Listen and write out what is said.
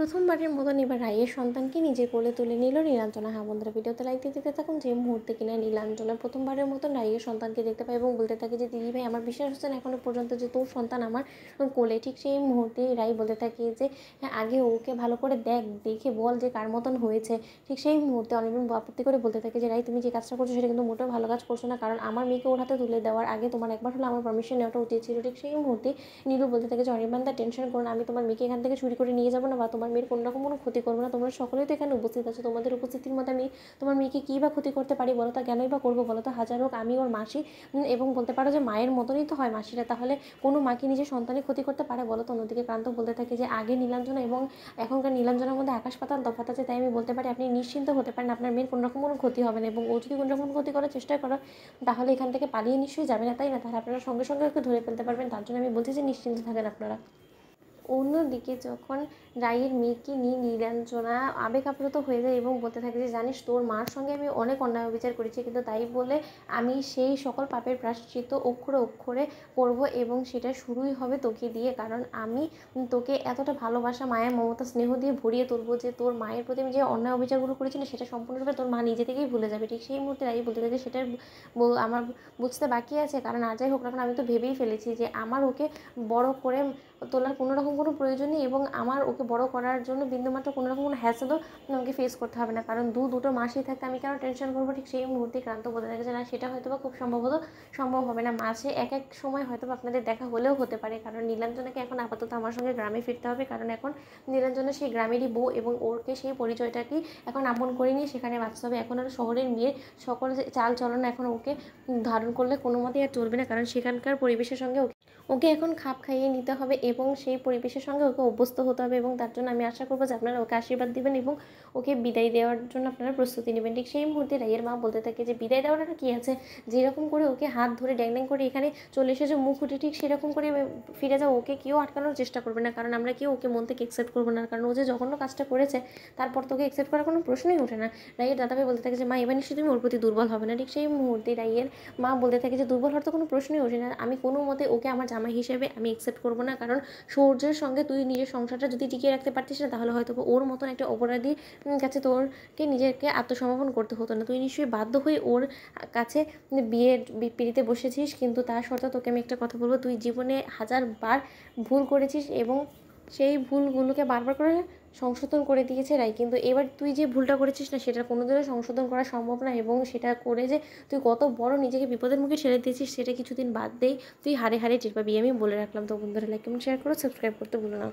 প্রথমবারের মতন এবার রাইয়ের সন্তানকে নিজের কোলে তুলে নিল নীলাঞ্জনা। হ্যাঁ বন্ধুরা, ভিডিওতে লাইক দিতে থাকুন। যে মুহূর্তে কিনা নীলাঞ্জনা প্রথমবারের মতন রাইয়ের সন্তানকে দেখতে পায় এবং বলতে থাকে যে দিদি ভাই, আমার বিশ্বাস হচ্ছে না এখনো পর্যন্ত যে তোর সন্তান আমার কোলে। ঠিক সেই মুহূর্তেই রাই বলতে থাকে যে হ্যাঁ, আগে ওকে ভালো করে দেখে বল যে কার মতন হয়েছে। ঠিক সেই মুহূর্তে অনির্বাণ আপত্তি করে বলতে থাকে যে রাই, তুমি যে কাজটা করছো সেটা কিন্তু মোটেও ভালো কাজ করছো না, কারণ আমার মেয়েকে ওর হাতে তুলে দেওয়ার আগে তোমার একবার হলো আমার পারমিশন নেওয়াটা উচিত ছিল। ঠিক সেই মুহূর্তে নীলু বলতে থাকে যে অনির্বাণ দা, টেনশন করো না, আমি তোমার মেয়েকে এখান থেকে চুরি করে নিয়ে যাবো না বা তোমার মেয়ের কোনো রকম কোনো ক্ষতি করবো না। তোমরা সকলেই তো এখানে উপস্থিত আছো, তোমাদের উপস্থিতির মধ্যে আমি তোমার মেয়েকে কী বা ক্ষতি করতে পারি বলো তো, কেনই বা করবো বলো তো। হাজার হোক আমি ওর মাসি, এবং বলতে পারো যে মায়ের মতনই তো হয় মাসিরা, তাহলে কোনো মাকে নিজের সন্তানের ক্ষতি করতে পারে বলো তো। অন্যদিকে ক্রান্ত বলতে থাকে যে আগে নীলাঞ্জনা এবং এখনকার নীলাঞ্জনার মধ্যে আকাশ পাতাল তফাৎ আছে, তাই আমি বলতে পারি আপনি নিশ্চিন্ত হতে পারেন, আপনার মেয়ের কোনো রকম কোনো ক্ষতি হবে না, এবং ও যদি কোনো রকম ক্ষতি করার চেষ্টা করো তাহলে এখান থেকে পালিয়ে নিশ্চয়ই যাবে না, তাই না? তাহলে আপনারা সঙ্গে সঙ্গে ওকে ধরে ফেলতে পারবেন, তার জন্য আমি বলছি যে নিশ্চিন্ত থাকেন আপনারা। অন্যদিকে যখন রাইয়ের মেয়েকে নিয়ে নীলাঞ্জনা আবেগ আপ্লুত হয়ে যায় এবং বলতে থাকে যে জানিস, তোর মার সঙ্গে আমি অনেক অন্যায় অবিচার করেছি, কিন্তু তাই বলে আমি সেই সকল পাপের প্রায়শ্চিত্ত অক্ষরে অক্ষরে করব, এবং সেটা শুরুই হবে তোকে দিয়ে, কারণ আমি তোকে এতটা ভালোবাসা, মায়া, মমতা, স্নেহ দিয়ে ভরিয়ে তুলবো যে তোর মায়ের প্রতি আমি যে অন্যায় অবিচারগুলো করেছি না, সেটা সম্পূর্ণরূপে তোর মা নিজে থেকেই ভুলে যাবে। ঠিক সেই মুহূর্তে রাই বলতে থাকে সেটা আমার বুঝতে বাকি আছে, কারণ আর যাই হোক না কারণ আমি তো ভেবেই ফেলেছি যে আমার ওকে বড় করে তোলার কোনো রকম কোনো প্রয়োজন নেই, এবং আমার ওকে বড় করার জন্য বিন্দুমাত্র কোনো রকম কোনো হ্যাসেলও আমাকে ফেস করতে হবে না, কারণ দুটো মাসেই থাকতে আমি কেন টেনশন করবো। ঠিক সেই মুহূর্তে ক্রান্ত বলতে থাকে যে না, সেটা হয়তো বা খুব সম্ভবত সম্ভব হবে না, মাসে এক এক সময় হয়তো বা আপনাদের দেখা হলেও হতে পারে, কারণ নীলাঞ্জনাকে এখন আপাতত আমার সঙ্গে গ্রামে ফিরতে হবে, কারণ এখন নীলাঞ্জনা সেই গ্রামেরই বউ, এবং ওরকে সেই পরিচয়টাকেই এখন আপন করে নিয়ে সেখানে বাঁচতে হবে। এখন আর শহরের মেয়ের সকল চাল চলন এখন ওকে ধারণ করলে কোনো মতেই আর চলবে না, কারণ সেখানকার পরিবেশের সঙ্গে ওকে এখন খাপ খাইয়ে নিতে হবে এবং সেই পরিবেশের সঙ্গে ওকে অভ্যস্ত হতে হবে, এবং তার জন্য আমি আশা করবো যে আপনারা ওকে আশীর্বাদ দিবেন এবং ওকে বিদায় দেওয়ার জন্য আপনারা প্রস্তুতি নেবেন। ঠিক সেই মুহূর্তে রাইয়ের মা বলতে থাকে যে বিদায় দেওয়াটা কী আছে, যেরকম করে ওকে হাত ধরে ড্যাং ড্যাং করে এখানে চলে এসেছে মুখ উঠে, ঠিক সেরকম করে ফিরে যাও, ওকে কেউ আটকানোর চেষ্টা করবে না, কারণ আমরা কেউ ওকে মন থেকে অ্যাকসেপ্ট করবো না, কারণ ও যে জঘন্য কাজটা করেছে তারপর তোকে অ্যাকসেপ্ট করার কোনো প্রশ্নই ওঠে না। রাইয়ের দাদাভাই বলতে থাকে যে মা, এবার নিশ্চয়ই তুমি ওর প্রতি দুর্বল হবে না। ঠিক সেই মুহূর্তে রাইয়ের মা বলতে থাকে যে দুর্বল হওয়ার তো কোনো প্রশ্নই ওঠে না, আমি কোনো মতে ওকে আমার জামাই হিসেবে আমি অ্যাকসেপ্ট করবো না, কারণ সৌর্যের সঙ্গে তুই নিজের সংসারটা যদি টিকিয়ে রাখতে পারতিস না, তাহলে হয়তো ওর মতন একটা অপরাধী কাছে তোরকে নিজেকে আত্মসমর্পণ করতে হতো না। তুই নিশ্চয়ই বাধ্য হয়ে ওর কাছে বিয়ের পিড়িতে বসেছিস, কিন্তু তার সত্ত্বেও তোকে আমি একটা কথা বলবো, তুই জীবনে 1000বার ভুল করেছিস এবং সেই ভুলগুলোকে বারবার করে সংশোধন করে দিয়েছে রাই, কিন্তু এবার তুই যে ভুলটা করেছিস না, সেটা কোনোদিনও সংশোধন করা সম্ভব না, এবং সেটা করে যে তুই কত বড় নিজেকে বিপদের মুখে ঠেলে দিয়েছিস সেটা কিছুদিন বাদ দেই তুই হারে হারে টের পাবি, আমি বলে রাখলাম। তো বন্ধুরা, লাইক কমেন্ট শেয়ার করো, সাবস্ক্রাইব করতে ভুলো না।